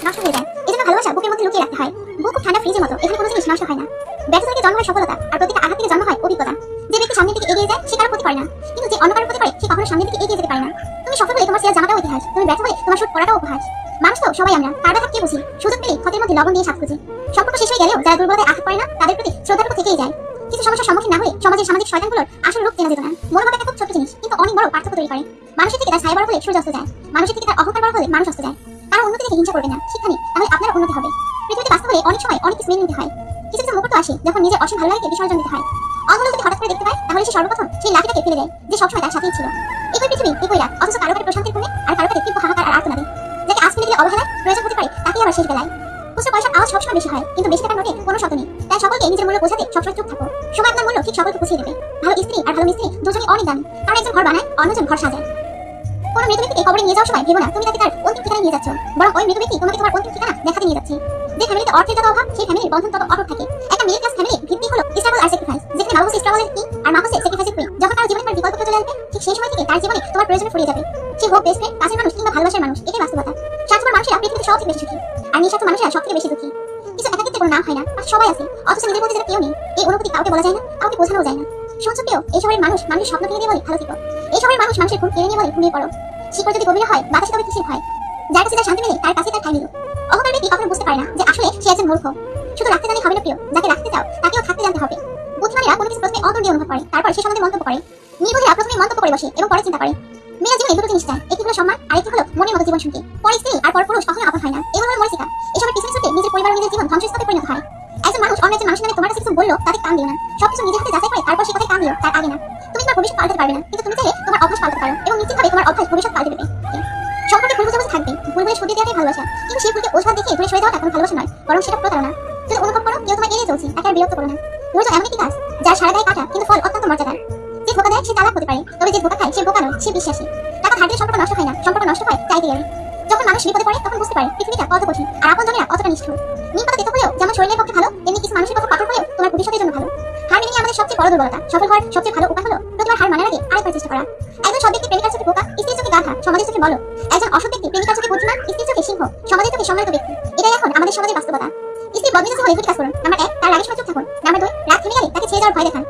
নষ্ট হয়ে যায়। এজন্য ভালোবাসা বুকের মধ্যে লুকিয়ে রাখতে হয়। বুক খুব ঠান্ডা ফ্রিজের মতো, এখানে কোনো জিনিস নষ্ট হয় না। ব্যর্থতা থেকে জন্ম হয় সফলতা, আর প্রতিটা আঘাত থেকে জন্ম হয় অভিজ্ঞতা। যে ব্যক্তি সামনের দিকে এগিয়ে যায় সে কারো ক্ষতি করে না, কিন্তু যে অন্য কারো ক্ষতি করে সে কখনো সামনের দিকে এগিয়ে যেতে পারে না। তুমি সফল হলে তোমার সেরা জামাটাও ইতিহাস, তুমি ব্যর্থ হলে তোমার শুট পড়াটাও উপহাস। মানুষ তো সবাই আমরা, কার কথা কে বুঝি, সুযোগ পেলে ক্ষতির মধ্যে লবণ দিয়ে স্বাদ খুঁজি। সম্পর্ক শেষ হয়ে গেলেও যারা দুর্বলতায় আঘাত করে না তাদের প্রতি শ্রদ্ধাটুকু থেকেই যায়। কিছু সমস্যার সম্মুখীন না হয়ে সমাজের সামাজিক শয়তানগুলোর আসল রূপ চেনা যেত না। মনোভাব একটা খুব ছোট জিনিস, কিন্তু অনেক বড় পার্থক্য তৈরি করে। মানুষের থেকে তার ছায়া বড় হলে সূর্য অস্ত যায়, মানুষের থেকে তার অহংকার বড় হলে মানুষ অস্ত যায়। কারো উন্নতি থেকে হিংসা করবে না, শিক্ষা নেই, তাহলে আপনার উন্নতি হবে। পৃথিবীতে বাস্তব হলে অনেক সময় অনেক কিছু মেনে নিতে হয়। কিছু কিছু মুহূর্ত আসে যখন নিজের অসীম ভালো লাগাকে বিসর্জন দিতে হয়। অন্ধকার যদি হঠাৎ করে দেখতে পায় তাহলে সে সর্বপ্রথম সেই লাঠিটাকে ফেলে দেয় যে সবসময় তার সাথেই ছিল। একই পৃথিবী একই রাত, অথচ কারো কাছে প্রশান্তির কোণে আর কারো কাছে তীব্র হাহাকার আর আর্তনাদে। যাকে আজ ফেলে দিলে অবহেলায় প্রয়োজন হতে পারে তাকে আবার শেষ বেলায়। খুচরো পয়সার আওয়াজ সবসময় বেশি হয়, কিন্তু বেশি টাকার নোটে কোনো শত নেই। তাই সকলকে নিজের মূল্য বোঝাতে সবসময় চুপ থাকো। সময় আপনার মূল্য ঠিক সকলকে বুঝিয়ে দেবে। ভালো স্ত্রী আর ভালো মিস্ত্রি দুজনই অনেক দামি, কারণ একজন ঘর বানায় অন্যজন ঘর সাজায়। কোনো মৃত ব্যক্তিকে কবরে নিয়ে যাওয়ার সময় ভেবো না তুমি তাকে তার অন্তিম ঠিকানায় নিয়ে যাচ্ছ, বরং ওই মৃত ব্যক্তি তোমাকে তোমার অন্তিম ঠিকানা দেখাতে নিয়ে যাচ্ছে। যে ফ্যামিলিতে অর্থের যত অভাব সেই ফ্যামিলির বন্ধন তত অটুট থাকে। একটা মিডল ক্লাস ফ্যামিলির ভিত্তি হলো স্ট্রাগল আর স্যাক্রিফাইস, যেখানে বাবা হচ্ছে স্ট্রাগলের কিং আর মা হচ্ছে স্যাক্রিফাইসের কুইন। যখন তার জীবনে তোমার বিকল্প চলে আসবে ঠিক সেই সময় থেকে তার জীবনে তোমার প্রয়োজনে ফুরিয়ে যাবে। সে হোক বেস্ট ফ্রেন্ড, কাছের মানুষ কিংবা ভালোবাসার মানুষ, এটাই বাস্তবতা। স্বার্থপর মানুষেরা পৃথিবীতে সবচেয়ে বেশি সুখী, আর নিঃস্বার্থ মানুষেরা সবথেকে বেশি দুঃখী। কিছু একাকিত্বের কোনো নাম হয় না, পাশে সবাই আছে, অথচ নিজের মধ্যে যেন কেউ নেই। এই অনুভূতি কাউকে বলা যায় না, কাউকে বোঝানো যায় না। শুনছো কেউ? এই শহরের মানুষ মানুষের স্বপ্ন ভেঙে দিয়ে বলে ভালো থেকো। এই শহরের মানুষ মানুষের ঘুম কেড়ে নিয়ে বলে ঘুমিয়ে পড়ো। শিকড় যদি গভীর হয় বাতাসে তবে কিসের ভয়? যার কাছে তার শান্তি মেলে তার কাছে তার ঠাই নিল। অহংকার ব্যক্তি কখনো বুঝতে পারে না যে আসলে সে একজন মূর্খ। শুধু রাখতে জানি হবে না প্রিয়, যাকে রাখতে চাও তাকেও থাকতে জানতে হবে। বুদ্ধিমানেরা কোনো কিছু প্রথমে অন্তর দিয়ে অনুভব করে, তারপর সে সম্বন্ধে মন্তব্য করে। নির্বোধেরা প্রথমে মন্তব্য করে বসে এবং পরে চিন্তা করে। মেয়েরা জীবনে দুটো জিনিস চায়, একটি হলো সম্মান আর একটি হলো মনের মতো জীবন সঙ্গী। পরে স্ত্রী আর পর পুরুষ কখনো আপন হয় না, এগুলো হলো মরিচিকা। এসবের পিছনে ছুটে নিজের পরিবার ও নিজের জীবন ধ্বংসস্তূপে পরিণত হয়। একজন মানুষ অন্য একজন মানুষের নামে তোমার কাছে কিছু বললো তাতে কান দিও না। সবকিছু নিজের হাতে যাচাই করে তারপর সে কথায় কান দিও, তার আগে না। তুমি তোমার ভবিষ্যৎ পাল্টাতে পারবে না, কিন্তু তুমি চাইলে তোমার অভ্যাস পাল্টাতে পারো এবং নিশ্চিতভাবে তোমার অভ্যাস ভবিষ্যৎ পাল্টে দেবে। সম্পর্কে ভুল বোঝাবুঝি থাকবে, ভুল ভুলে সরিয়ে দেওয়াটাই ভালোবাসা, কিন্তু সেই ভুলকে অজুহাত দেখিয়ে দূরে সরে যাওয়াটা কোনো ভালোবাসা নয়, বরং সেটা প্রতারণা। যদি অনুভব করো কেউ তোমায় এড়িয়ে চলছে তাকে আর বিরক্ত করো না। ধৈর্য এমন একটি গাছ যার সারা গায়ে কাটা কিন্তু ফল অত্যন্ত মর্যাদার। যে ধোকা দেয় সে চালাক হতে পারে, তবে যে ধোকা খায় সে বোকা নয়, সে বিশ্বাসী। টাকা ধার দিলে সম্পর্ক নষ্ট হয় না, সম্পর্ক নষ্ট হয় চাইতে গেলে। যখন মানুষ বিপদে পড়ে তখন বুঝতে পারে পৃথিবীটা কত কঠিন আর আপনজনেরা কতটা নিষ্ঠুর। নিম পাতা তেতো হলেও যেমন শরীরের পক্ষে ভালো, তেমনি কিছু মানুষের পক্ষে কঠোর হলেও তোমার ভবিষ্যতের জন্য ভালো। হার মেনে আমাদের সবচেয়ে বড় দুর্বলতা। সফল হওয়ার সবচেয়ে ভালো উপায় হলো প্রতিবার হার মানার আগে আরেকবার চেষ্টা করা। একজন সৎ ব্যক্তি প্রেমিকার চোখে বোকা, স্ত্রীর চোখে গাধা, সমাজের চোখে বলো। একজন অসৎ ব্যক্তি প্রেমিকার চোখে বুদ্ধিমান, স্ত্রীর চোখে সিংহ, সমাজের চোখে সম্মানিত ব্যক্তি। এটাই এখন আমাদের সমাজের বাস্তবতা। স্ত্রী বদমেজাজি হলে দুটি কাজ করুন। নাম্বার 1, তার রাগের সময় চুপ থাকুন। নাম্বার 2, রাগ থেমে গেলে তাকে ছেড়ে যাওয়ার ভয় দেখান।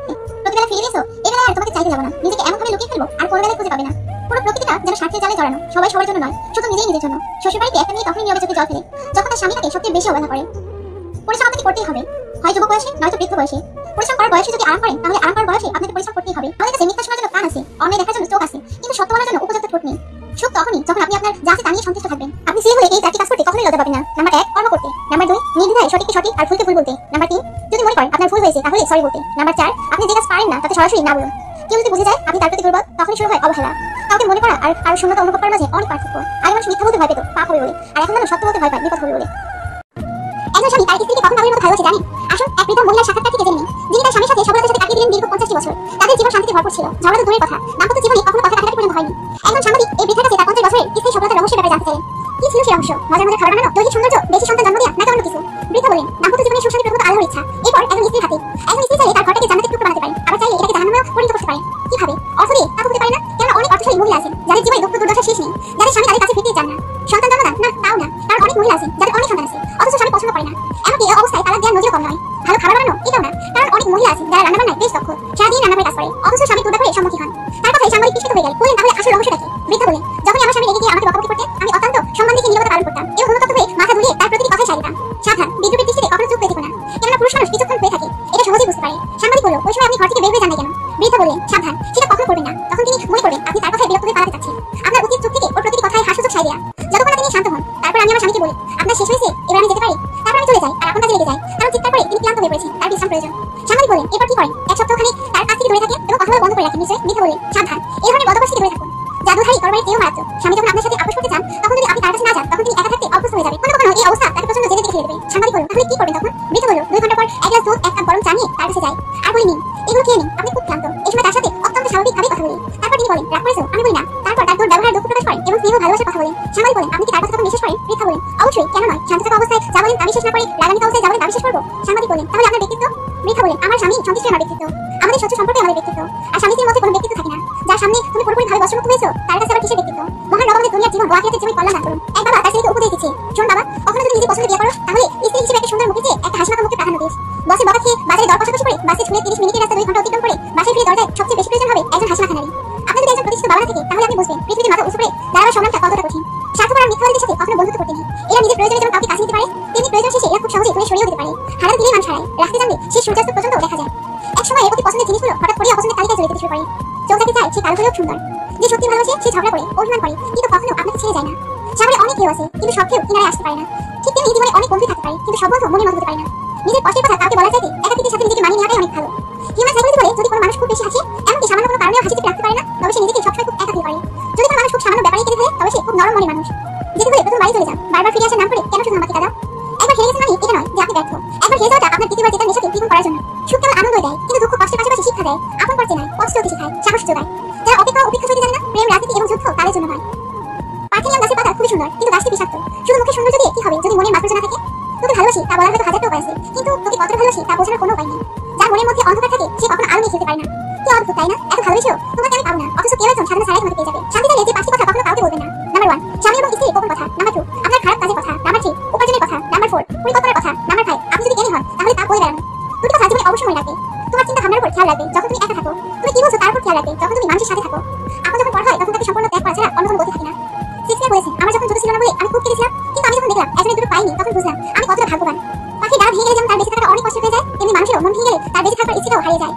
প্রতিবেলা ফিরে দিয়েছো, এবেলা আর তোমাকে চাইতে যাবো না। নিজেকে এমনভাবে লুকিয়ে ফেলবো আর কোনো বেলায় খুঁজে পাবে না। পুরো প্রকৃতিটা যেন স্বার্থের জালে জড়ানো, সবাই সবার জন্য নয়, শুধু নিজেই নিজের জন্য। শ্বশুর বাড়িতে একটা মেয়ে তখনই নিয়মে চোখে জল ফেলে যখন তার স্বামী তাকে সবচেয়ে বেশি অবহেলা করে। পরিশ্রম আপনাকে করতেই হবে, হয় যুবক বয়সে নয়তো বৃদ্ধ বয়সে। পরিশ্রম করার বয়সে যদি আরাম করেন তাহলে আরাম করার বয়সে আপনাকে পরিশ্রম করতেই হবে। আমাদের কাছে মিথ্যা শোনার জন্য কান আছে, অন্যায় দেখার জন্য চোখ আছে, কিন্তু সত্য বলার জন্য উপযুক্ত ঠোঁট নেই। সুখ তখনই যখন আপনি আপনার যা আছে তা নিয়ে সন্তুষ্ট থাকবেন। আপনি সিল হলে এই চারটি কাজ করতে কখনোই লজ্জা পাবেন না। নাম্বার 1, কর্ম করতে। নাম্বার 2, নির্দ্বিধায় সঠিককে সঠিক আর ভুলকে ভুল বলতে। নাম্বার 3, যদি মনে করেন আপনার ভুল হয়েছে তাহলে সরি বলতে। নাম্বার 4, আপনি যে কাজ পারেন না তাতে সরাসরি না বলুন। কেউ যদি বুঝে যায় আপনি তার প্রতি দুর্বল তখনই শুরু হয় অবহেলা। কাউকে মনে করা আর কারো শূন্যতা অনুভব করার মাঝে অনেক পার্থক্য। আগে মানুষ মিথ্যা বলতে ভয় পেত পাপ হবে বলে, আর এখন মানুষ সত্য বলতে ভয় পায় বিপদ হবে বলে। একজন স্বামী তার স্ত্রীকে কখন বাবুর মতো ভালোবাসে জানেন? আসুন এক বৃদ্ধ মহিলার সাক্ষাৎকার থেকে জেনে নিন, যিনি তার স্বামীর সাথে সফলতার সাথে কাটিয়ে দিলেন দীর্ঘ 50টি বছর। তাদের জীবন শান্তিতে ভরপুর ছিল, ঝগড়া তো দূরের কথা, দাম্পত্য জীবনে কখনো কথা কাটাকাটি পর্যন্ত হয়নি। একজন সাংবাদিক এই বৃদ্ধার কাছে তার 50 বছরের স্ত্রীর সফলতার রহস্যের ব্যাপারে জানতে চাইলেন। কি ছিল সেই রহস্য? মজার মজার খাবার বানানো, দৈহিক সৌন্দর্য, বেশি সন্তান জন্ম দেওয়া, নাকি অন্য কিছু? বৃদ্ধ বলেন, দাম্পত্য জীবনে সুখ শান্তি প্রথমত আল্লাহর ইচ্ছা, এরপর একজন স্ত্রীর হাতে। একজন স্ত্রী চাইলে তার ঘরটাকে জান্নাতের টুকরো বানাতে পারেন, আবার চাইলে এটাকে জাহান্নামেও পরিণত করতে পারেন। কিভাবে? অর্থ দিয়ে তা তো হতে পারে না, কেননা অনেক অর্থশালী মহিলা আছেন যাদের জীবনে দুঃখ দুর্দশা শেষ নেই, যাদের স্বামী তাদের কাছে ফিরতে চান না। সন্তান জন্ম দেন না, তাও না, কারণ অনেক মহিলা আছেন যাদের অনেক সন্তান আছে অথচ স্বামী পছন্দ করে না। এমনকি এই অবস্থায় তালাক দেওয়ার নজিরও কম নয়। ভালো খাবার বানানো, এটাও না, কারণ অনেক মহিলা আছেন যারা রান্না বান্নায় বেশ দক্ষ, সারাদিন রান্না করে কাজ করে, অথচ স্বামী তুদা করে সম্মুখী হন। তার কথায় সাংবাদিক বিস্মিত হয়ে গেল, বললেন তাহলে আসল রহস্যটা কি? বৃদ্ধ বলেন, যখনই আমার স্বামী রেগে গিয়ে আমাকে বকাবকি করতেন আমি অত্যন্ত সম্মান দিয়ে নীরবতা পালন করতাম এবং অনুতপ্ত হয়ে মাথা দুলিয়ে তার প্রতিটি কথায় সায় দিতাম। সাবধান, বিদ্রুপের দৃষ্টিতে কখনো চুপ হয়ে থেকো না, কেননা পুরুষ মানুষ কিছুক্ষণ হয়ে থাকে, এটা সহজেই বুঝতে পারে। সাংবাদিক বলল, ওই সময় আপনি ঘর থেকে বের হয়ে যান না কেন? বৃদ্ধ বললেন, সাবধান, সেটা কখনো করবেন না। তখন তিনি মনে করবেন আপনি তার কথায় বিরক্ত হয়ে পালাতে চাচ্ছেন। আপনার উচিত চুপ থেকে ওর প্রতিটি কথায় হাস্যচোখ সায় দেয়া। যতক্ষণ তিনি শান্ত হন, তারপর আমি আমার স্বামীকে বলি, আপনার শেষ হয়েছে, এবার আমি যেতে পারি? তারপর আমি চলে যাই আর আপন কাজে লেগে যাই, কারণ চিৎকার করে তিনি ক্লান্ত হয়ে পড়েছেন, তার বিশ্রাম প্রয়োজন। সাংবাদিক বলেন, এরপর কি করেন? এক সপ্তাহখানি তার কাছ থেকে দূরে থাকেন এবং কথা বলা বন্ধ করে রাখেন নিশ্চয়? বৃদ্ধ বলেন, সাবধান, এই ধরনের বদভ্যাস থেকে দূরে থাকুন। জাদুধারী তরবারি চেয়েও মারাত্মক। স্বামী যখন আপনার সাথে আপোষ করতে চান তখন যদি আপনি তার কাছে না যান তখন তিনি একা থাকতে অভ্যস্ত হয়ে যাবে। কোনো কখনো এই অবস্থা তাকে প্রচন্ড জেলে দেখে দেবে। সাংবাদিক বলল, তাহলে কি করবেন তখন? বৃদ্ধ বলল, 2 ঘন্টা পর এক গ্লাস দুধ, এক কাপ গরম চা নিয়ে তার কাছে যাই আর বলি, নিন, এগুলো খেয়ে নিন, আপনি খুব ক্লান্ত। এই সময় তার সাথে অত্যন্ত স্বাভাবিকভাবে কথা বলি। তারপর তিনি বলেন, রাগ করেছো? আমি বলি না। তারপর তার ব্যবহার দুঃখ প্রকাশ করেন এবং স্নেহ ভালোবাসার কথা বলেন। সাংবাদিক বলেন, আপনি কি তার কথা তখন বিশ্বাস করেন? বৃদ্ধ বলেন, অবশ্যই, কেন নয়? শান্ত থাকা অবস্থায় যা বলেন তা বিশ্বাস না করে রাগান্বিত অবস্থায় যা বলেন তা বিশ্বাস করবো? সাংবাদিক বলেন, তাহলে আপনার ব্যক্তিত্ব? বৃদ্ধ বলেন, আমার স্বামী সন্তুষ্ট আমার ব্যক্তিত্ব, আমাদের স্বচ্ছ সম্পর্কে আমাদের ব্যক্তিত্ব। আর স্বামী স্ত্রীর মধ্যে কোনো ব্যক্তিত্ব থাকে না। যার সামনে তুমি পুরোপুরি ভাবে বশমুক্ত হয়েছো তার কাছে আবার কিসের ব্যক্তিত্ব? মহান নবাবের দুনিয়ার জীবন ও আখিরাতের জীবন কল্যাণ দান করুন। এক বাবা তার ছেলেকে উপদেশ দিচ্ছে, শোন বাবা, কখনো যদি অপরিয়োগ সুন্দর। যে সত্যি ভালোবাসে সে ঝগড়া করে, অভিমান করে, কিন্তু কখনো আপনাকে ছেড়ে যায় না। সাগরে অনেক ঢেউ আছে, কিন্তু সব ঢেউ কিনারে আসতে পারে না। ঠিক তেমনি জীবনে অনেক বন্ধু থাকতে পারে, কিন্তু সব বন্ধু মনের মতো হতে পারে না। নিজের কষ্টের কথা কাউকে বলার চাইতে একাকিত্বের সাথে নিজেকে মানিয়ে নেওয়াটাই অনেক ভালো। হিউম্যান সাইকোলজি বলে, যদি কোনো মানুষ খুব বেশি হাসে, এমনকি সামান্য কোনো কারণেও হাসি চেপে রাখতে পারে না, তবে সে নিজেকে সবসময় খুব একা ফিল করে। যদি কোনো মানুষ খুব সামান্য ব্যাপারে কেঁদে ফেলে, তবে সে খুব নরম মনের মানুষ। যেতে হলে প্রথম বাড়ি চলে যান, বারবার ফিরে আসার নাম করে কেন শুধু আমাকে কাঁদাও? একবার হেরে গেছেন মানে এটা নয় যে আপনি ব্যর্থ। একবার হেরে যাওয়াটা আপনার দ্বিতীয়বার জেতার নেশাকে দ্বিগুণ করার জন্য। সুখ কেবল আনন্দ দেয়, কিন্তু দুঃখ কষ্টের পাশাপাশি শিক্ষা দেয়, আপন পর চেনায়, কষ্ট হতে শেখায়, সাহস যোগায়। যারা অপেক্ষা ও উপেক্ষা সইতে জানে না, প্রেম, রাজনীতি এবং যুদ্ধ তাদের জন্য নয়। পার্থেনিয়াম গাছের পাতা খুবই সুন্দর, কিন্তু গাছটি বিষাক্ত। শুধু মুখে সৌন্দর্য দিয়ে কি হবে যদি মনের মাধুর্য না থাকে? তোকে ভালোবাসি তা বলার হয়তো হাজারটা উপায় আছে, কিন্তু তোকে কতটা ভালোবাসি তা বোঝানোর কোনো উপায় নেই। যার মনের মধ্যে অন্ধকার থাকে সে কখনো আলো নিয়ে খেলতে পারে না। কি অদ্ভুত তাই না? এত ভালোবেসেও তোমাকে আমি পাবো না, অথচ কেউ একজন সাধারণ ছাড়াই তোমাকে পেয়ে যাবে। শান্তি চাইলে যে 5টি কথা কখনো কাউকে বলবেন না। নাম্বার 1, স্বামী এবং স্ত্রীর গোপন কথা। নাম্বার 2, আপনার খারাপ কাজের কথা। নাম্বার 3, উপার্জনের কথা। নাম্বার 4, পরিকল্পনার কথা। নাম্বার 5, আপনি যদি জ্ঞানী হন তাহলে তা বলে বেড়ানো। দুটি কথা জীবনে অবশ্যই মনে রাখবে। তোমার চিন্তা ভাবনার উপর খেয়াল রাখবে যখন তুমি একা থাকো। তুমি কি বলছো তার উপর খেয়াল রাখবে যখন তুমি মানুষের সাথে থাকো। আপন যখন পর হয় তখন তাকে সম্পূর্ণ ত্যাগ করা ছাড়া অন্য কোনো গতি থাকে না। শেক্সপিয়ার বলেছেন, আমার যখন জুতো ছিল না বলে আমি খুব কেঁদেছিলাম, কিন্তু আমি যখন দেখলাম একজনের দুটো পাইনি তখন বুঝলাম আমি কতটা ভাগ্যবান। পাখির ডানা ভেঙে গেলে যেমন তার বেঁচে থাকাটা অনেক কষ্ট হয়ে যায়, তেমনি মানুষেরও মন ভেঙে গেলে তার বেঁচে থাকার ইচ্ছেটাও হারিয়ে যায়।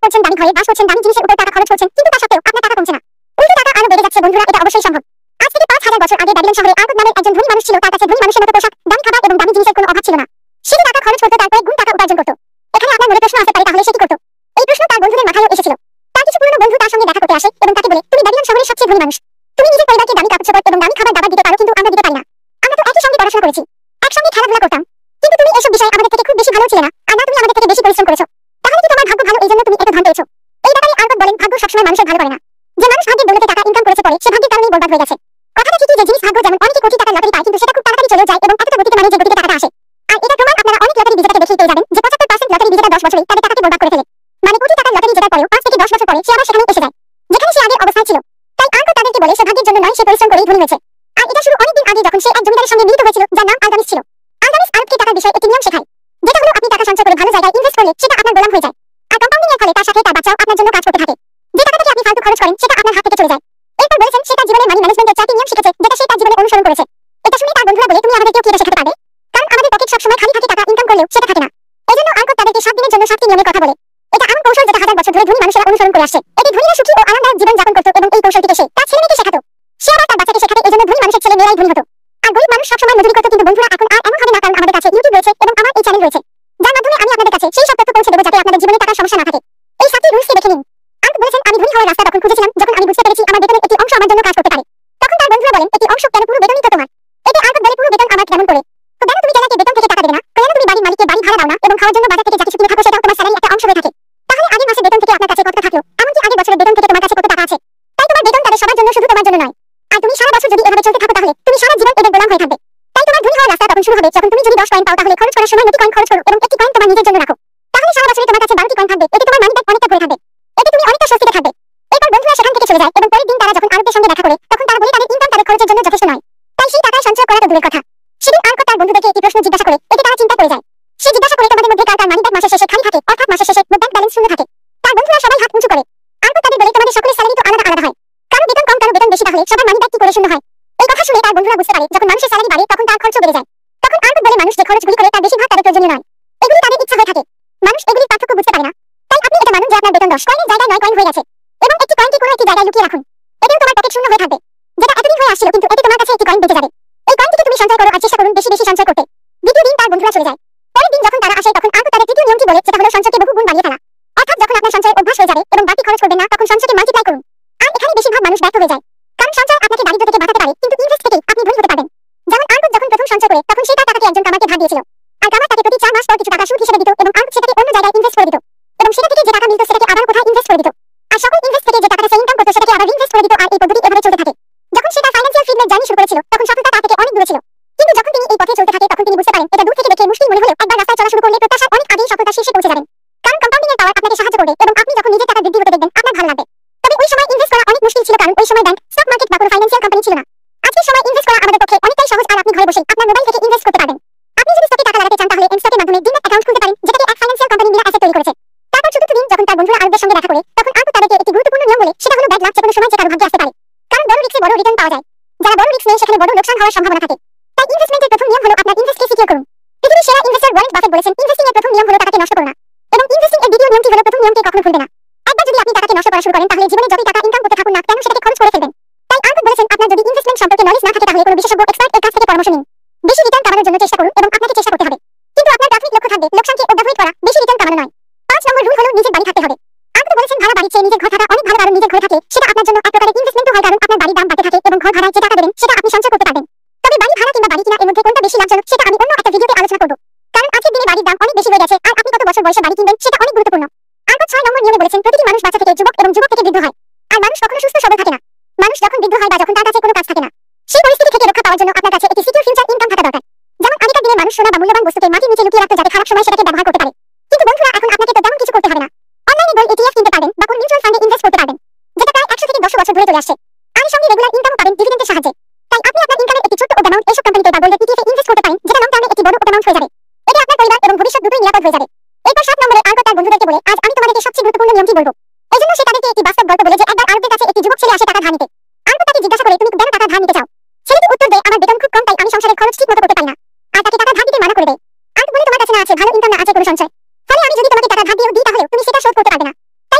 করছেন, দামি ঘরে বাস করছেন, দামি জিনিসের উপর টাকা খরচ করছেন, কিন্তু তা সত্ত্বেও আপনার টাকা কমছে না, উল্টো টাকা আরো বেড়ে যাচ্ছে। বন্ধুরা, এটা অবশ্যই সম্ভব। আজ থেকে 5000 বছর আগে ব্যাবিলন শহরে আরকুট নামের একজন ধনী মানুষ ছিল। তার কাছে ধনী মানুষের মতো পোশাক, দামি খাবার এবং দামি জিনিসের কোনো অভাব ছিল না। সে যে টাকা খরচ করত তার কয়েক গুণ টাকা উপার্জন করত। এখানে আপনার মনে প্রশ্ন আসতে পারে, তাহলে সে কি করত? এই প্রশ্ন তার বন্ধুদের মাথায়ও এসেছিল। তার কিছু পুরনো বন্ধু তার সঙ্গে দেখা করতে আসে এবং তাকে বলে, তুমি ব্যাবিলন শহরের সবচেয়ে ধনী মানুষ, তুমি নিজের পরিবারকে দামি কাপড় এবং দামি খাবার দাবার দিতে পারো, কিন্তু আমরা দিতে পারি না। আমরা তো একই সঙ্গে পড়াশোনা করেছি, একসঙ্গে খেলাধুলা করতাম, কিন্তু তুমি এসব বিষয়ে আমাদের থেকে খুব বেশি ভালো ছিলে না, আর না তুমি আমাদের থেকে বেশি পরিশ্রম করেছো। তাহলে কি তোমার ভাগ্য ভালো, এই জন্য তুমি এত ধন পেয়েছো? এই ব্যাপারে আলবার্ট বলেন, ভাগ্য সবসময় মানুষের ভালো করে না। যে মানুষ ভাগ্যের দৌলতে টাকা ইনকাম করেছে পরে, সে ভাগ্যের কারণেই বরবাদ হয়ে গেছে। কথাটা ঠিকই যে জিনিস ভাগ্য, যেমন অনেকে কোটি টাকার লটারি পায়, কিন্তু সেটা খুব তাড়াতাড়ি চলে যায় এবং এতটা গতিতে মানে যে গতিতে টাকাটা আসে। আর এটা প্রমাণ আপনারা অনেক লটারি বিজেতাকে দেখেই পেয়ে যাবেন যে 75% লটারি বিজেতা 10 বছরেই তাদের টাকাকে বরবাদ করে ফেলে। মানে কোটি টাকার লটারি জেতার পরেও 5 থেকে 10 বছর পরে সে আবার সেখানে এসে যায়, যেখানে সে আগের অবস্থায় ছিল। তাই আলবার্ট তাদেরকে বলে, সে ভাগ্যের জন্য নয়, সে পরিশ্রম করেই ধনী হয়েছে। আর এটা শুরু অনেকদিন আগে, যখন সে এক জমিদারের সঙ্গে মিলিত হয়েছিল, যার নাম আলগামিস ছিল। আলগামিস আরবকে টাকার বিষয়ে একটি নিয়ম শেখায়, যেটা হলো আপনি টাকা সঞ্চয় করে ভালো জায়গায় ইনভেস্ট করলে সেটা আপনার গোলাম হয়ে যায়। আর কম্পাউন্ডিং এর ফলে তার সাথে তার বাচ্চাও আপনার জন্য কাজ করতে থাকে। যে টাকাটাকে আপনি ফালতু খরচ করেন সেটা আপনার হাত থেকে চলে যায়। এরপর বলেছেন, সে তার জীবনে মানি ম্যানেজমেন্টের 4টি নিয়ম শিখেছে, যেটা সে তার জীবনে অনুসরণ করেছে। এটা শুনে তার বন্ধুরা বলে, তুমি আমাদেরকেও কি এটা শেখাতে পারবে? কারণ আমাদের পকেট সবসময় খালি থাকে, টাকা ইনকাম করলেও সেটা থাকে না। এজন্য আলবার্ট তাদেরকে 7 দিনের জন্য 7টি নিয়মের কথা বলে। এটা এমন কৌশল যেটা হাজার বছর ধরে ধনী মানুষেরা অনুসরণ করে আসছে। এতে ধনীরা সুখী ও আরামদায়ক জীবন যাপন করত এবং এই কৌশলটিকে সে তার ছেলেমেয়েকে শেখাতো। সে আবার তার বাচ্চাকে শেখাতে, এজন্য ধনী মানুষের ছেলে মেয়েরাই ধনী হতো। আর গরিব মানুষ সবসময় মজুরি করত। কিন্তু বন্ধুরা, এখন আর এমন হবে না, কারণ আমাদের কাছে ইউটিউব রয়েছে এবং আমার এই চ্যানেল রয়েছে, যার মাধ্যমে আমি আপনাদের কাছে সেই সব তথ্য পৌঁছে দেবো, যাতে আপনাদের জীবনে টাকার সমস্যা না থাকে। এই 7টি রুলসকে দেখে নিন। আলবার্ট বলেছেন, আমি ধনী হওয়ার রাস্তা তখন খুঁজেছিলাম যখন আমি বুঝতে পেরেছি আমার বেতনের একটি অংশ আমার জন্য কাজ করতে পারে। তখন তার বন্ধুরা বলেন, একটি অংশ কেন? পুরো বেতনই তো তোমার। এতে আলবার্ট বলে, পুরো বেতন আমার কেমন করে? তো কেন তুমি টেলারকে বেতন থেকে টাকা দেবে না? কেন তুমি বাড়ির মালিককে বাড়ি ভাড়া দাও না এবং খাওয়ার জন্য বাজার থেকে যা কিছু কিনে থাকো সেটাও তোমার স্যালারির একটা অংশ হয়ে থাকে? তাহলে আগের মাসের বেতন থেকে আপনার কাছে কত থাকলো? এমনকি আগের বছরের বেতন থেকে তোমার কাছে কত টাকা আছে? তাই তোমার বেতন তাদের সবার জন্য, শুধু তোমার জন্য নয়। আর তুমি সারা বছর যদি এভাবে চলতে থাকো, তাহলে তুমি সারা জীবন এদের গোলাম হয়ে থাকবে। তাই তোমার ধনী হওয়ার রাস্তা তখন শুরু হবে যখন তুমি যদি 10 কয়েন পাও, তাহলে খরচ করার সময় নতুন কয়েন খরচ করো এবং একটি কয়েন তোমার নিজের জন্য রাখো। তাহলে সারা বছরে তোমার কাছে 12টি কয়েন থাকবে। এতে তোমার মানি ব্যাগ অনেকটা ভরে থাকবে। এতে তুমি অনেকটা স্বস্তিতে থাকবে। এরপর বন্ধুরা সেখান থেকে চলে যায় এবং পরের দিন তারা যখন আলবার্টের সঙ্গে দেখা করে, তখন তারা বলে তাদের ইনকাম তাদের খরচের জন্য যথেষ্ট নয়। তাই সেই টাকায় সঞ্চয় করা তো দূরের কথা। সেদিন আলবার্ট তার বন্ধুদেরকে একটি প্রশ্ন জিজ্ঞাসা করে, এতে তারা চিন্তা করে যায়। সে জিজ্ঞাসা করে, তোমাদের মধ্যে কার কার মানি ব্যাগ মাসের শেষে খালি থাকে, অর্থাৎ মাসের শেষে ব্যাংক ব্যালেন্স শূন্য থাকে? তার বন্ধুরা সবাই হাত উঁচু করে। আলবার্ট তাদের বলে, তোমাদের সকলের স্যালারি তো আলাদা আলাদা হয়, কারো বেতন কম কারো বেতন বেশি, তাহলে সবার মানি ব্যাগ কি করে শূন্য হয়? এই কথা শুনে তার বন্ধুরা বুঝতে পারে, যখন মানুষের স্যালারি বাড়ে তখন তার খরচও বেড়ে যায়। তখন আলবার্ট বলে, মানুষ যে খরচগুলি করে তার বেশিরভাগ তাদের প্রয়োজনীয় নয়, এগুলি তাদের ইচ্ছা হয়ে থাকে। মানুষ এগুলির পার্থক্য বুঝতে পারে না। তাই আপনি এটা মানুন যে আপনার বেতন 10 কয়েনের জায়গায় 9 কয়েন হয়ে গেছে এবং একটি কয়েনকে কোনো একটি জায়গায় লুকিয়ে রাখুন। এতেও তোমার পকেট শূন্য হয়ে থাকবে, যেটা এতদিন হয়ে আসছিল, কিন্তু এতে তোমার কাছে একটি কয়েন বেঁচে যাবে। এই কয়েনটিকে তুমি সঞ্চয় করো আর চেষ্টা করুন বেশি বেশি সঞ্চয় করতে। দ্বিতীয় দিন তার বন্ধুরা চলে যায়। পরের দিন যখন তারা আসে, তখন আলবার্ট তাদের তৃতীয় নিয়মটি বলে, যেটা হলো সঞ্চয়কে বহু গুণ বাড়িয়ে ফেলা। অর্থাৎ যখন আপনার সঞ্চয়ের অভ্যাস হয়ে যাবে এবং বাড়তি খরচ করবেন না, তখন সঞ্চয়কে মাল্টিপ্লাই করুন। আর এখানে বেশিরভাগ মানুষ ব্যর্থ হয়ে যায়, কারণ সঞ্চয় আপনাকে দারিদ্র থেকে বাঁচাতে পারে, কিন্তু ইনভেস্ট থেকে আপনি ধনী হতে পারবেন। যেমন আলবার্ট যখন প্রথম সঞ্চয় করে, তখন সে তার টাকাকে একজন কামারকে ধার দিয়েছিল। আর কামার তাকে প্রতি 4 মাস পর কিছু টাকা সুদ হিসেবে দিত এবং আলবার্ট সেটাকে অন্য জায়গায় ইনভেস্ট করে দিত এবং সেটা থেকে যে টাকা মিলত সেটাকে আবার কোথায় ইনভেস্ট করে দিত। আর সকল ইনভেস্ট থেকে যে টাকাটা সে ইনকাম করত সেটাকে আবার ইনভেস্ট করে দিত। আর এই পদ্ধতি এভাবে চলতে থাকে। যখন সে তার ফাইন্যান্সিয়াল ফ্রিডমের জার্নি শুরু করেছিল, তখন সফলতা তার থেকে অনেক দূরে ছিল। কিন্তু যখন তিনি এই পথে চলতে থাকে, তখন তিনি বুঝতে পারেন, এটা দূর থেকে দেখে মুশকিল মনে হলেও একবার রাস্তায় চলা শুরু করলে প্রত্যাশার অনেক আগেই সফলতার শীর্ষে পৌঁছে যাবেন। কারণ কম্পাউন্ডিং এর পাওয়ার আপনাকে সাহায্য করবে এবং আপনি যখন নিজের টাকা বৃদ্ধি হতে দেখবেন, আপনার ভালো লাগবে। তবে ওই সময় ইনভেস্ট করা অনেক মুশকিল ছিল, কারণ ওই সময় ব্যাংক, স্টক মার্কেট বা কোনো ফাইন্যান্সিয়াল কোম্পানি ছিল না। আজকের সময় ইনভেস্ট করা আমাদের পক্ষে অনেকটাই সহজ, আর আপনি ঘরে বসে আপনার মোবাইল থেকে ইনভেস্ট করতে পারবেন। আপনি যদি স্টকে টাকা লাগাতে চান, তাহলে এমস্টকের মাধ্যমে ডিম্যাট অ্যাকাউন্ট খুলতে পারেন, যেটাকে এক ফাইন্যান্সিয়াল কোম্পানি মিরা অ্যাসেট তৈরি করেছে। তারপর চতুর্থ দিন যখন তার বন্ধুরা আলবার্টের সঙ্গে দেখা করে, তখন আলবার্ট তাদেরকে একটি গুরুত্বপূর্ণ নিয়ম বলে, সেটা হলো ব্যাড লাক যেকোনো সময় যে কারো ভাগ্যে আসতে পারে। কারণ বড় রিস্কে বড় রিটার্ন পাওয়া যায়। যারা বড় রিস্ক নেয় সেখানে বড় লোকসান হওয়ার সম্ভাবনা থাকে। তাই ইনভেস্টমেন্টের প্রথম নিয়ম হলো আপনার ইনভেস্টকে সিকিউর করুন। পৃথিবীর সেরা ইনভেস্টর ওয়ারেন বাফেট বলেছেন, ইনভেস্টিং এর প্রথম নিয়ম হলো টাকাকে নষ্ট করো না। এবং ইনভেস্টিং এর দ্বিতীয় নিয়মটি হলো প্রথম নিয়মকে কখনো ভুলবে না। একবার যদি আপনি টাকাকে নষ্ট করা শুরু করেন, তাহলে জীবনে যতই টাকা ইনকাম করতে থাকুন না কেন, সেটাকে খরচ করে ফেলবেন। তাই আলবার্ট বলেছেন, আপনার যদি ইনভেস্টমেন্ট সম্পর্কে নলেজ না থাকে, তাহলে কোনো বিশেষজ্ঞ এক্সপার্ট এর কাছ থেকে পরামর্শ নিন। বেশি রিটার্ন কামানোর জন্য চেষ্টা করুন এবং আপনাকে চেষ্টা করতে হবে, কিন্তু আপনার প্রাথমিক লক্ষ্য থাকবে লোকসানকে অ্যাভয়েড করা, বেশি রিটার্ন কামানো নয়। 5 নম্বর রুল হলো নিজের বাড়ি থাকতে হবে। আলবার্ট বলেছেন, ভাড়া বাড়ির চেয়ে নিজের ঘর থাকা অনেক ভালো, কারণ নিজের ঘর থাকলে সেটা আপনার জন্য এক প্রকারের ইনভেস্টমেন্টও হয়, কারণ আপনার বাড়ির দাম বাড়তে থাকে এবং ঘর ভাড়ায় যে টাকা দেবেন সেটা আপনি সঞ্চয় করতে পারবেন। তবে বাড়ি ভাড়া কিংবা বাড়ি কিনা, এর মধ্যে কোনটা বেশি লাভজনক সেটা আমি অন্য একটা ভিডিওতে আলোচনা করব, কারণ আজকের দিনে বাড়ির দাম অনেক বেশি হয়ে গেছে, আর আপনি কত বছর বয়সে বাড়ি কিনবেন সেটা অনেক গুরুত্বপূর্ণ। আলবার্ট 6 নম্বর নিয়মে বলেছেন, প্রতিটি মানুষ বাচ্চা থেকে যুবক এবং যুবক থেকে বৃদ্ধ হয়, আর মানুষ কখনো সুস্থ সবল থাকে না। মানুষ যখন বৃদ্ধ হয় বা যখন তার কাছে কোনো কাজ থাকে না, সেই পরিস্থিতি থেকে রক্ষা পাওয়ার জন্য আপনার কাছে একটি সিকিউর ফিউচার ইনকাম থাকা দরকার। যেমন আগেকার দিনে মানুষ সোনা বা মূল্যবান বস্তুকে মাটির নিচে লুকিয়ে রাখতো, যাতে খারাপ সময় সেটাকে ব্যবহার করতে পারে। কিন্তু বন্ধুরা, এখন আপনাকে তো তেমন কিছু করতে হবে না। অনলাইনে গোল্ড ETF কিনতে পারবেন বা কোন মিউচুয়াল ফান্ডে ইনভেস্ট করতে পারবেন, যেটা প্রায় 100 থেকে 200 বছর ধরে চলে আসছে। আর এর সঙ্গে রেগুলার ইনকামও পাবেন ডিভিডেন্ডের সাহায্যে। তাই আপনি আপনার ইনকামের একটি ছোট্ট অ্যামাউন্ট এইসব কোম্পানিতে বা গোল্ডের ETF এ ইনভেস্ট করতে পারেন, যেটা লং টার্মে একটি বড় অ্যামাউন্ট হয়ে যাবে। এতে আপনার পরিবার এবং ভবিষ্যৎ দুটোই নিরাপদ হয়ে যাবে। এরপর 7 নম্বরে আলবার্ট তার বন্ধুদেরকে বলে, আজ আমি তোমাদেরকে সবচেয়ে গুরুত্বপূর্ণ নিয়মটি বলবো। এজন্য সে তাদেরকে একটি বাস্তব গল্প বলে, যে একবার আলবার্টের কাছে একটি যুবক ছেলে আসে টাকা ধার নিতে। আলবার্ট তাকে জিজ্ঞাসা করে, তুমি কেন টাকা ধার নিতে চাও? ছেলেটি উত্তর দেয়, আমার বেতন খুব কম, তাই আমি সংসারের খরচ ঠিক মতো করতে পারি না। আর তাকে টাকা ধার দিতে মানা করে দেয়। আলবার্ট বলে, তোমার কাছে না আছে ভালো ইনকাম, না আছে কোনো সঞ্চয়, ফলে আমি যদি তোমাকে টাকা ধার দিই তাহলে তুমি সেটা শোধ করতে পারবে না। তাই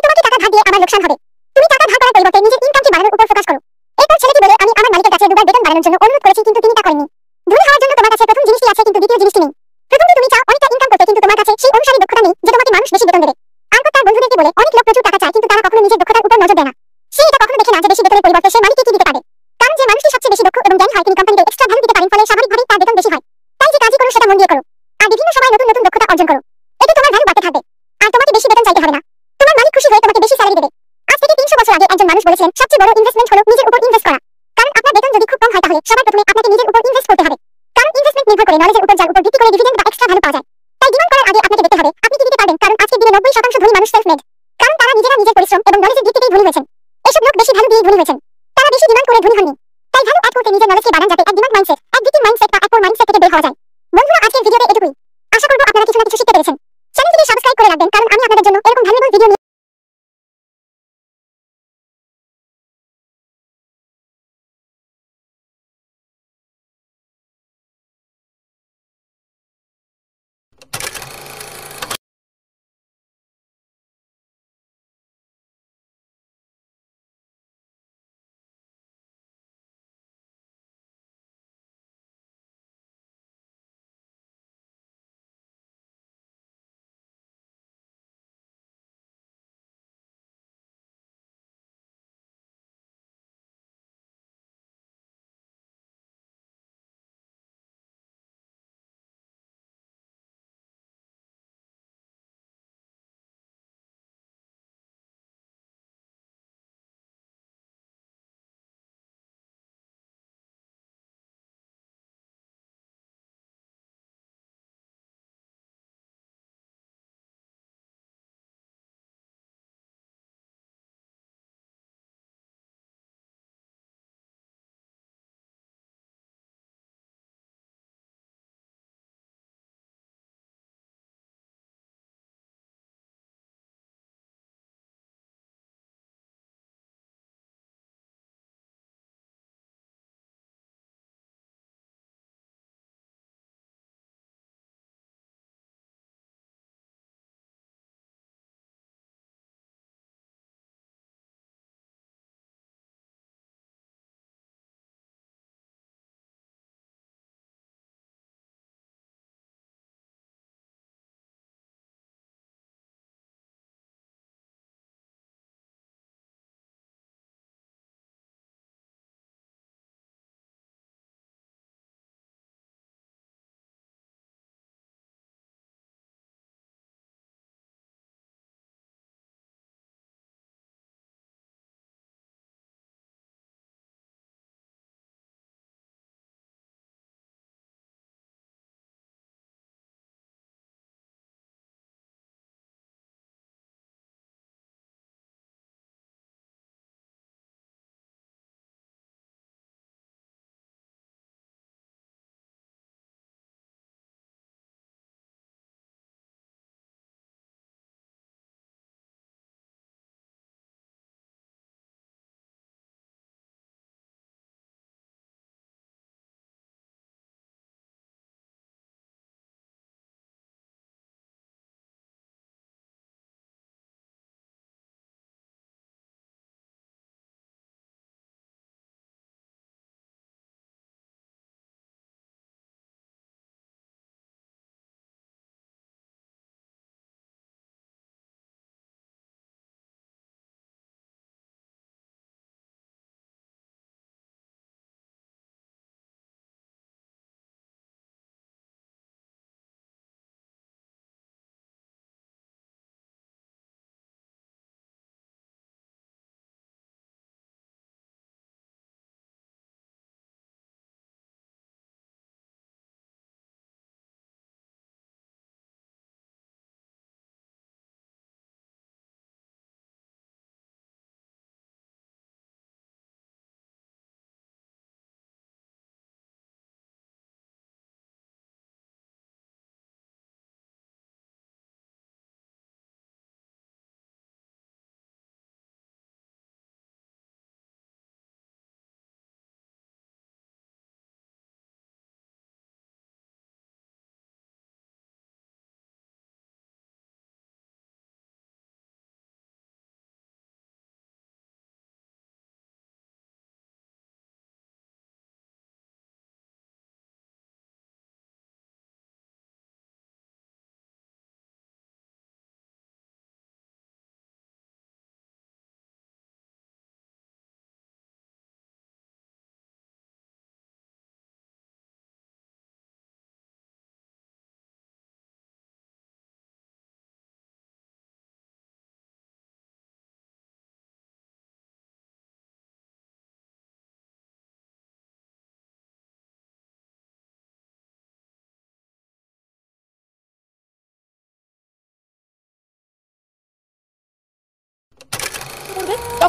লোকসান হবে। তুমি টাকা ধার করার পরিবর্তে নিজের ইনকামকে বাড়ানোর উপর ফোকাস করো। এরপর ছেলেটি বলে, আমি আমার মালিকের কাছে দুবার বেতন বাড়ানোর জন্য অনুরোধ করেছি, কিন্তু তিনি তা করেননি। ধনী হওয়ার জন্য তোমার কাছে প্রথম জিনিসটি আছে, কিন্তু দ্বিতীয় জিনিসটি নেই। প্রথমটি তুমি চাও অনেকটা ইনকাম করতে, কিন্তু তোমার কাছে সেই অনুসারী দক্ষতা নেই যে তোমাকে মানুষ বেশি বেতন দেবে। আরকট তার বন্ধুদেরকে বলে, অনেক লোক প্রচুর টাকা চায়, কিন্তু তারা কখনো নিজের দক্ষতার উপর নজর দেয় না। সে এটা কখনো দেখে না যে বেশি বেতনের পরিবর্তে সে মালিককে কি দিতে পারে। কারণ যে মানুষটি সবচেয়ে বেশি দক্ষ এবং জ্ঞানী হয়, তিনি কোম্পানিতে এক্সট্রা ভ্যালু দিতে পারেন, ফলে স্বাভাবিকভাবেই তার বেতন বেশি হয়। তাই যে কাজই করো সেটা মন দিয়ে করো, আর বিভিন্ন সময় নতুন নতুন দক্ষতা অর্জন করো। এতে তোমার ভ্যালু বাড়তে থাকবে, আর তোমাকে বেশি বেতন চাইতে হবে না। তোমার মালিক খুশি হয়ে তোমাকে বেশি স্যালারি দেবে। আজ থেকে 300 বছর আগে একজন মানুষ বলেছিলেন, সবচেয়ে বড় ইনভেস্টমেন্ট হলো নিজের উপর ইনভেস্ট করা। কারণ আপনার বেতন যদি খুব কম হয়, তাহলে সবার প্রথমে আপনাকে নিজের উপর ইনভেস্ট করতে হবে। কারণ ইনভেস্টমেন্ট নির্ভর করে নলেজের উপর, যার উপর ভিত্তি করে ডিভিডেন্ড বা এক্সট্রা ভ্যালু পাওয়া যায়। তাই ডিমান্ড করার আগে আপনাকে দেখতে হবে আপনি কি দিতে পারবেন। কারণ আজকের দিনে 90% ধনী মানুষ সেলফ মেড। কারণ তারা নিজেরা নিজের পরিশ্রম এবং নলেজের ভিত্তিতেই ধনী হয়েছেন। এসব লোক বেশি ভ্যালু দিয়ে ধনী হয়েছেন, তারা বেশি ডিমান্ড করে ধনী হননি। তাই ভ্যালু অ্যাড করতে নিজের নলেজকে বাড়ান, যাতে এক ডিমান্ড মাইন্ডসেট, এক ভিত্তিক মাইন্ডসেট বা এক পোর মাইন্ডসেট থেকে বের হওয়া যায়। বন্ধুরা, আজকের ভিডিওতে এটুকুই। আশা করব আপনারা কিছু না কিছু শিখতে পেরেছেন। চ্যানেলটিকে সাবস্ক্রাইব করে রাখবেন, কারণ আমি আপনাদের জন্য এরকম ভ্যালুয়েবল ভিডিও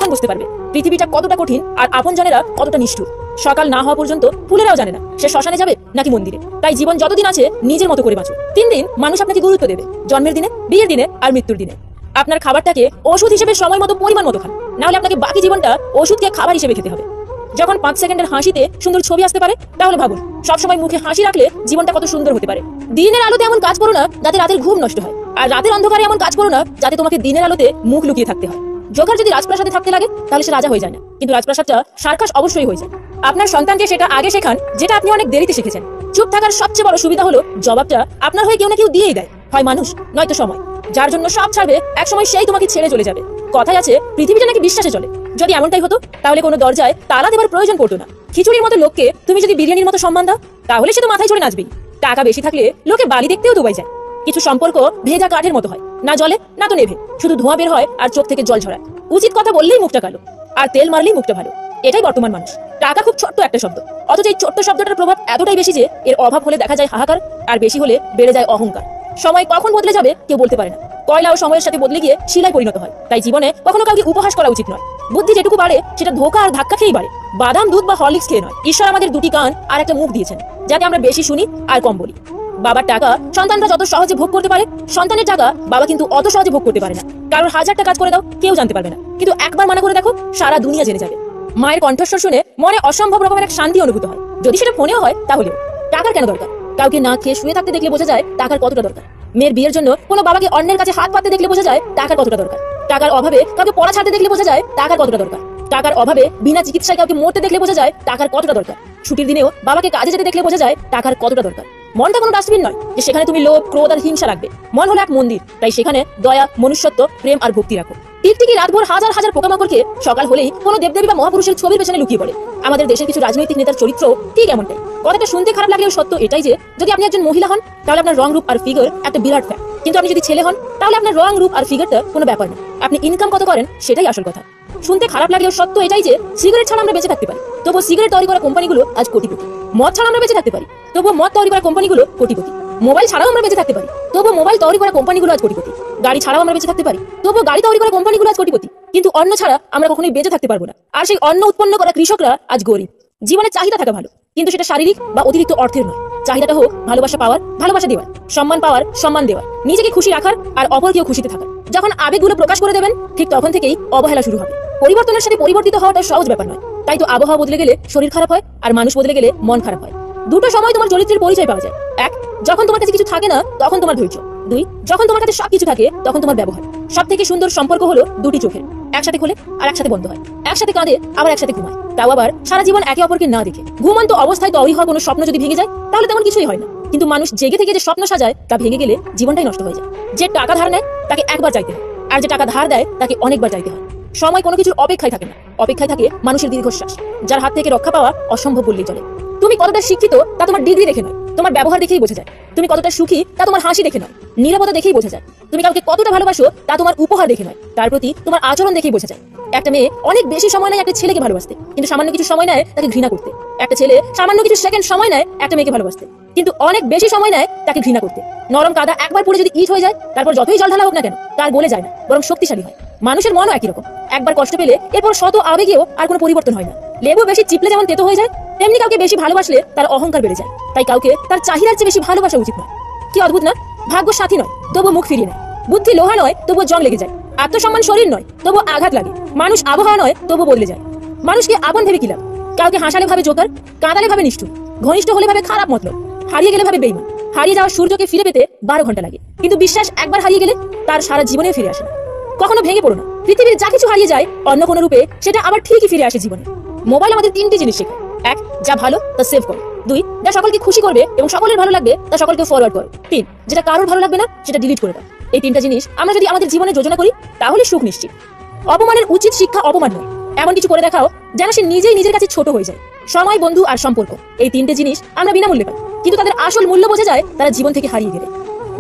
তখন বুঝতে পারবে পৃথিবীটা কতটা কঠিন আর আপনজনেরা কতটা নিষ্ঠুর। সকাল না হওয়া পর্যন্ত ফুলেরাও জানে না সে শ্মশানে যাবে নাকি মন্দিরে। তাই জীবন যতদিন আছে নিজের মতো করে বাঁচো। 3 দিন মানুষ আপনাকে গুরুত্ব দেবে, জন্মের দিনে, বিয়ের দিনে আর মৃত্যুর দিনে। আপনার খাবারটাকে ওষুধ হিসেবে সময় মতো পরিমাণ মতো খান, না হলে আপনাকে বাকি জীবনটা ওষুধকে খাবার হিসেবে খেতে হবে। যখন 5 সেকেন্ডের হাসিতে সুন্দর ছবি আসতে পারে, তাহলে ভাবুন সবসময় মুখে হাসি রাখলে জীবনটা কত সুন্দর হতে পারে। দিনের আলোতে এমন কাজ করো না যাতে রাতের ঘুম নষ্ট হয়, আর রাতের অন্ধকারে এমন কাজ করো না যাতে তোমাকে দিনের আলোতে মুখ লুকিয়ে থাকতে হয়। জোকার যদি রাজপ্রাসাদে থাকতে লাগে তাহলে সে রাজা হয়ে যায় না, কিন্তু রাজপ্রাসাদটা সার্কাস অবশ্যই হয়ে যায়। আপনার সন্তানকে সেটা আগে শেখান যেটা আপনি অনেক দেরিতে শিখেছেন। চুপ থাকার সবচেয়ে বড় সুবিধা হলো জবাবটা আপনার হয়ে কেউ না কেউ দিয়েই দেয়, হয় মানুষ নয়তো সময়। যার জন্য সব ছাড়বে একসময় সেই তোমাকে ছেড়ে চলে যাবে। কথায় আছে পৃথিবীটা নাকি বিশ্বাসে চলে। যদি এমনটাই হতো তাহলে কোনো দরজায় তালা দেবার প্রয়োজন পড়তো না। খিচুড়ির মতো লোককে তুমি যদি বিরিয়ানির মতো সম্মান দাও তাহলে সে তো মাথায় চড়ে নাচবেই। টাকা বেশি থাকলে লোকে বালি দেখতেও দুবাই যায়। কিছু সম্পর্ক ভেজা কাঠের মতো হয়, না জলে না তো নেভে, শুধু ধোঁয়া বের হয় আর চোখ থেকে জল ঝরায়। উচিত কথা বললেই মুখটা কালো, আর তেল মারলেই মুখটা ভালো। এটাই বর্তমান মানুষ। টাকা খুব ছোট্ট একটা শব্দ, অথচ এই ছোট্ট শব্দটার প্রভাব এতটাই বেশি যে এর অভাব হলে দেখা যায় হাহাকার, আর বেশি হলে বেড়ে যায় অহংকার। সময় কখন বদলে যাবে কেউ বলতে পারে না। কয়লাও সময়ের সাথে বদলে গিয়ে শিলায় পরিণত হয়। তাই জীবনে কখনো কাউকে উপহাস করা উচিত নয়। বুদ্ধি যেটুকু বাড়ে সেটা ধোঁকা আর ধাক্কা খেয়েই বাড়ে, বাদাম দুধ বা হরলিক্স খেয়ে নয়। ঈশ্বর আমাদের 2টি কান আর একটা মুখ দিয়েছেন যাতে আমরা বেশি শুনি আর কম বলি। বাবার টাকা সন্তানরা যত সহজে ভোগ করতে পারে, সন্তানের টাকা বাবা কিন্তু অত সহজে ভোগ করতে পারে না। কারোর 1000টা কাজ করে দাও কেউ জানতে পারবে না, কিন্তু একবার মানা করে দেখো সারা দুনিয়া জেনে যাবে। মায়ের কণ্ঠস্বর শুনে মনে অসম্ভব রকমের এক শান্তি অনুভূত হয়, যদি সেটা ফোনেও হয় তাহলেও। টাকার কেন দরকার? কাউকে না খেয়ে শুয়ে থাকতে দেখলে বোঝা যায় টাকার কতটা দরকার। মেয়ের বিয়ের জন্য কোনো বাবাকে অন্যের কাছে হাত পাততে দেখলে বোঝা যায় টাকার কতটা দরকার। টাকার অভাবে কাউকে পড়া ছাড়তে দেখলে বোঝা যায় টাকার কতটা দরকার। টাকার অভাবে বিনা চিকিৎসায় কাউকে মরতে দেখলে বোঝা যায় টাকার কতটা দরকার। ছুটির দিনেও বাবাকে কাজে যেতে দেখলে বোঝা যায় টাকার কতটা দরকার। মনটা কোনো ডাস্টবিন নয় যে সেখানে তুমি লোভ, ক্রোধ আর হিংসা রাখবে। মন হলো এক মন্দির, তাই সেখানে দয়া, মনুষ্যত্ব, প্রেম আর ভক্তি রাখো। টিকটিকি রাতভর হাজার হাজার পোকামাকড়কে সকাল হলেই কোনো দেবদেবী বা মহাপুরুষের ছবির পেছনে লুকিয়ে পড়ে। আমাদের দেশের কিছু রাজনৈতিক নেতার চরিত্র ঠিক এমনটাই। কথাটা শুনতে খারাপ লাগলেও সত্য এটাই যে যদি আপনি একজন মহিলা হন তাহলে আপনার রং, রূপ আর ফিগার একটা বিরাট ফ্যাক্ট, কিন্তু আপনি যদি ছেলে হন তাহলে আপনার রং, রূপ আর ফিগারটা কোনো ব্যাপার না। আপনি ইনকাম কত করেন সেটাই আসল কথা। শুনতে খারাপ লাগলেও সত্য এটাই যে সিগারেট ছাড়া আমরা বেঁচে থাকতে পারি, তবুও সিগারেট তৈরি করা কোম্পানিগুলো আজ কোটিপতি। মদ ছাড়া আমরা বেঁচে থাকতে পারি, তবুও মদ তৈরি করা কোম্পানিগুলো কোটিপতি। মোবাইল ছাড়াও আমরা বেঁচে থাকতে পারি, তবুও মোবাইল তৈরি করা কোম্পানিগুলো আজ কোটিপতি। গাড়ি ছাড়াও আমরা বেঁচে থাকতে পারি, তবুও গাড়ি তৈরি করা কোম্পানিগুলো আজ কোটিপতি। কিন্তু অন্ন ছাড়া আমরা কখনোই বেঁচে থাকতে পারবো না, আর সেই অন্ন উৎপন্ন করা কৃষকরা আজ গরিব। জীবনে চাহিদা থাকা ভালো, কিন্তু সেটা শারীরিক বা অতিরিক্ত অর্থের নয়। চাহিদাটা হোক ভালোবাসা পাওয়ার, ভালোবাসা দেওয়ার, সম্মান পাওয়ার, সম্মান দেওয়ার, নিজেকে খুশি রাখার আর অপরকেও খুশিতে থাকার। যখন আবেগগুলো প্রকাশ করে দেবেন ঠিক তখন থেকেই অবহেলা শুরু হবে। পরিবর্তনের সাথে পরিবর্তিত হওয়াটা সহজ ব্যাপার নয়। তাই তো আবহাওয়া বদলে গেলে শরীর খারাপ হয়, আর মানুষ বদলে গেলে মন খারাপ হয়। দুটো সময় তোমার চরিত্রের পরিচয় পাওয়া যায়। 1, যখন তোমার কাছে কিছু থাকে না তখন তোমার ধৈর্য। 2, যখন তোমার কাছে সবকিছু থাকে তখন তোমার ব্যবহার। সব থেকে সুন্দর সম্পর্ক হলো 2টি চোখের, একসাথে খোলে আর একসাথে বন্ধ হয়, একসাথে কাঁদে আবার একসাথে ঘুমায়, তাও আবার সারা জীবন একে অপরকে না দেখে। ঘুমন্ত অবস্থায় তৈরি হওয়া কোনো স্বপ্ন যদি ভেঙে যায় তাহলে তেমন কিছুই হয় না, কিন্তু মানুষ জেগে থেকে যে স্বপ্ন সাজায় তা ভেঙে গেলে জীবনটাই নষ্ট হয়ে যায়। যে টাকা ধার নেয় তাকে একবার চাইতে হয়, আর যে টাকা ধার দেয় তাকে অনেকবার চাইতে হয়। সময় কোনো কিছুর অপেক্ষায় থাকে না, অপেক্ষায় থাকে মানুষের দীর্ঘশ্বাস, যার হাত থেকে রক্ষা পাওয়া অসম্ভব বললেই চলে। তুমি কতটা শিক্ষিত তা তোমার ডিগ্রি দেখে নয়, তোমার ব্যবহার দেখেই বোঝা যায়। তুমি কতটা সুখী তা তোমার হাসি দেখে নয়, নীরবতা দেখেই বোঝা যায়। তুমি কাউকে কতটা ভালোবাসো তা তোমার উপহার দেখে নয়, তার প্রতি তোমার আচরণ দেখেই বোঝা যায়। একটা মেয়ে অনেক বেশি সময় নেয় একটা ছেলেকে ভালোবাসতে, কিন্তু সামান্য কিছু সময় নেয় তাকে ঘৃণা করতে। একটা ছেলে সামান্য কিছু সেকেন্ড সময় নেয় একটা মেয়েকে ভালোবাসতে, কিন্তু অনেক বেশি সময় নেয় তাকে ঘৃণা করতে। নরম কাদা একবার পড়ে যদি ইট হয়ে যায় তারপর যতই জল ঢালা হোক না কেন তার গলে যায় না, বরং শক্তিশালী হয়। মানুষের মনও একই রকম, একবার কষ্ট পেলে এরপর শত আবেগেও আর কোনো পরিবর্তন হয় না। লেবু বেশি চিপলে যেমন তেতো হয়ে যায়, তেমনি কাউকে বেশি ভালোবাসলে তার অহংকার বেড়ে যায়। তাই কাউকে তার চাহিদার চেয়ে বেশি ভালোবাসা উচিত নয়। কি অদ্ভুত না? ভাগ্য সাথী নয় তবুও মুখ ফিরিয়ে নেয়, বুদ্ধি লোহা নয় তবুও জং লেগে যায়, আত্মসম্মান শরীর নয় তবুও আঘাত লাগে, মানুষ আবহাওয়া নয় তবুও বদলে যায়। মানুষকে আপন ভেবে কি লাভ? কাউকে হাসালে ভাবে জোকার, কাঁদালে ভাবে নিষ্ঠুর, ঘনিষ্ঠ হলে ভাবে খারাপ মতলব, হারিয়ে গেলে ভাবে বেইমান। হারিয়ে যাওয়া সূর্যকে ফিরে পেতে 12 ঘন্টা লাগে, কিন্তু বিশ্বাস একবার হারিয়ে গেলে তার সারা জীবনে ফিরে আসে না। কখনো ভেঙে পড়ো না, পৃথিবীর যা কিছু হারিয়ে যায় অন্য কোনো রূপে সেটা আবার ঠিকই ফিরে আসে জীবনে। মোবাইল আমাদের 3টি জিনিস শেখায়। 1, যা ভালো তা সেভ করো। 2, যা সকলকে খুশি করবে এবং সকলের ভালো লাগবে তা সকলকে ফরওয়ার্ড করো। 3, যেটা কারোর ভালো লাগবে না সেটা ডিলিট করে দাও। এই 3টা জিনিস আমরা যদি আমাদের জীবনে যোজনা করি তাহলে সুখ নিশ্চিত। অপমানের উচিত শিক্ষা অপমান নয়, এমন কিছু করে দেখাও যেন সে নিজেই নিজের কাছে ছোট হয়ে যায়। সময়, বন্ধু আর সম্পর্ক, এই 3টে জিনিস আমরা বিনামূল্যে পাই, কিন্তু তাদের আসল মূল্য বোঝা যায় তারা জীবন থেকে হারিয়ে গেলে।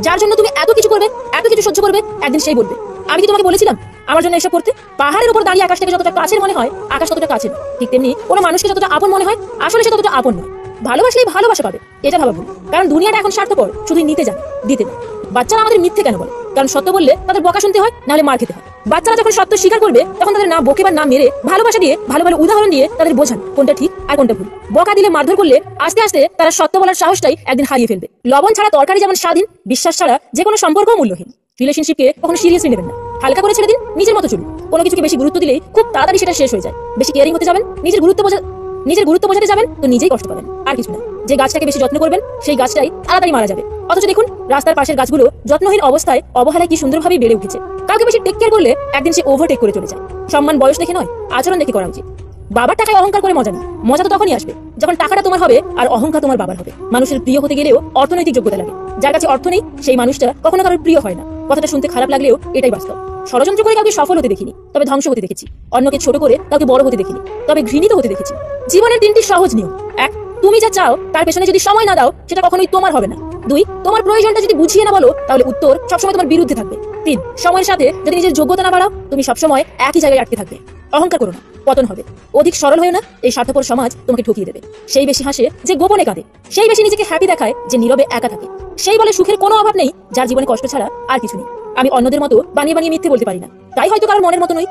যার জন্য তুমি এত কিছু করবে, এত কিছু সহ্য করবে, একদিন সেই বলবে আমি কি তোমাকে বলেছিলাম আমার জন্য এসব করতে? পাহাড়ের উপর দাঁড়িয়ে আকাশটাকে যতটা কাছের মনে হয় আকাশ ততটা কাছে নয়, ঠিক তেমনি কোনো মানুষকে যতটা আপন মনে হয় আসলে সে ততটা আপন নয়। ভালোবাসলেই ভালোবাসা পাবে এটা ভাবা ভুল, কারণ দুনিয়াটা এখন স্বার্থপর, শুধু নিতে জানে, দিতে না। বাচ্চারা আমাদের মিথ্যে কেন বলে? কারণ সত্য বললে তাদের বকা শুনতে হয়, নাহলে মার খেতে হয়। বাচ্চারা যখন সত্য স্বীকার করবে তখন তাদের না বকে বা না মেরে ভালোবাসা দিয়ে ভালো ভালো উদাহরণ দিয়ে তাদের বোঝান কোনটা ঠিক আর কোনটা ভুল। বকা দিলে মারধর করলে আস্তে আস্তে তারা সত্য বলার সাহসটাই একদিন হারিয়ে ফেলবে। লবণ ছাড়া তরকারি যেমন স্বাধীন, বিশ্বাস ছাড়া যে কোনো সম্পর্ক মূল্যহীন। রিলেশনশিপকে কখনো সিরিয়াসলি নেবেন না, হালকা করে ছেড়ে দিন, নিজের মতো চলুন। কোনো কিছুকে বেশি গুরুত্ব দিলেই খুব তাড়াতাড়ি সেটা শেষ হয়ে যায়। বেশি কেয়ারিং হতে যাবেন, নিজের গুরুত্ব বোঝাতে যাবেন তো নিজেই কষ্ট পাবেন, আর কিছু না। যে গাছটাকে বেশি যত্ন করবেন সেই গাছটাই তাড়াতাড়ি মারা যাবে। অথচ দেখুন রাস্তার পাশের গাছগুলো যত্নহীন অবস্থায় অবহেলায় কি সুন্দরভাবে বেড়ে উঠেছে। কাউকে বেশি টেক কেয়ার করলে একদিন সে ওভারটেক করে চলে যায়। সম্মান বয়স দেখে নয়, আচরণ দেখে করা উচিত। বাবার টাকায় অহংকার করে মজা নেই, মজা তো তখনই আসবে যখন টাকাটা তোমার হবে আর অহংকার তোমার বাবার হবে। মানুষের প্রিয় হতে গেলেও অর্থনৈতিক যোগ্যতা লাগে। যার কাছে অর্থ নেই সেই মানুষটা কখনো কারোর প্রিয় হয় না। কথাটা শুনতে খারাপ লাগলেও এটাই বাস্তব। ষড়যন্ত্র করে কাউকে সফল হতে দেখিনি, তবে ধ্বংস হতে দেখেছি। অন্যকে ছোট করে কাউকে বড় হতে দেখিনি, তবে ঘৃণিত হতে দেখেছি। জীবনের 3টি সহজ নিয়ম: 1, তুমি যা চাও তার পেছনে যদি সময় না দাও সেটা কখনোই তোমার হবে না। 2, তোমার প্রয়োজনটা যদি বুঝিয়ে না বলো তাহলে উত্তর সবসময় তোমার বিরুদ্ধে থাকবে। 3, সময়ের সাথে যদি নিজের যোগ্যতা না বাড়াও তুমি সবসময় একই জায়গায় আটকে থাকবে। অহংকার করো না, পতন হবে। অধিক সরল হয়েও না, এই স্বার্থপর সমাজ তোমাকে ঠকিয়ে দেবে। সেই বেশি হাসে যে গোপনে কাঁদে, সেই বেশি নিজেকে হ্যাপি দেখায় যে নীরবে একা থাকে, সেই বলে সুখের কোনো অভাব নেই যার জীবনে কষ্ট ছাড়া আর কিছু নেই। আমি অন্যদের মতো বানিয়ে বানিয়ে মিথ্যে বলতে পারি না, তাই হয়তো কারোর মনের মতো নই।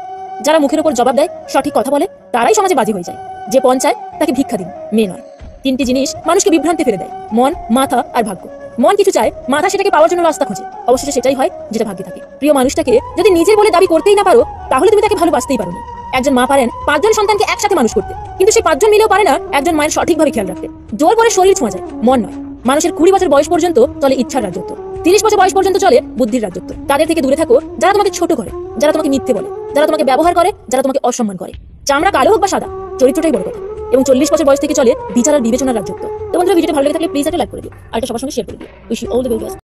যারা মুখের উপর জবাব দেয়, সঠিক কথা বলে, তারাই সমাজে বাজি হয়ে যায়। যে পণ চায় তাকে ভিক্ষা দিন, মেয়ে নয়। 3টি জিনিস মানুষকে বিভ্রান্তি ফেলে দেয়: মন, মাথা আর ভাগ্য। মন কিছু চায়, মাথা সেটাকে পাওয়ার জন্য রাস্তা খোঁজে, অবশেষে সেটাই হয় যেটা ভাগ্যে থাকে। প্রিয় মানুষটাকে যদি নিজের বলে দাবি করতেই না পারো তাহলে তুমি তাকে ভালোবাসতেই পারো না। একজন মা পারেন 5 জন সন্তানকে একসাথে মানুষ করতে, কিন্তু সেই 5 জন মিলেও পারে না একজন মায়ের সঠিকভাবে খেয়াল রাখতে। জোর করে শরীর ছোঁয়া যায়, মন নয়। মানুষের 20 বছর বয়স পর্যন্ত চলে ইচ্ছার রাজত্ব, 30 বছর বয়স পর্যন্ত চলে বুদ্ধির রাজত্ব। তাদের থেকে দূরে থাকো যারা তোমাকে ছোট করে, যারা তোমাকে মিথ্যে বলে, যারা তোমাকে ব্যবহার করে, যারা তোমাকে অসম্মান করে। চামড়া কালো হোক বা সাদা, চরিত্রটাই বড় কথা। এবং 40 বছর বয়স থেকে চলে বিচার আর বিবেচনার রাজত্ব। তো বন্ধুরা, ভিডিওটা ভালো লেগে থাকলে প্লিজ একটা লাইক করে দিও, আর এটা সবার সঙ্গে শেয়ার করে দিও। Wish you all the best.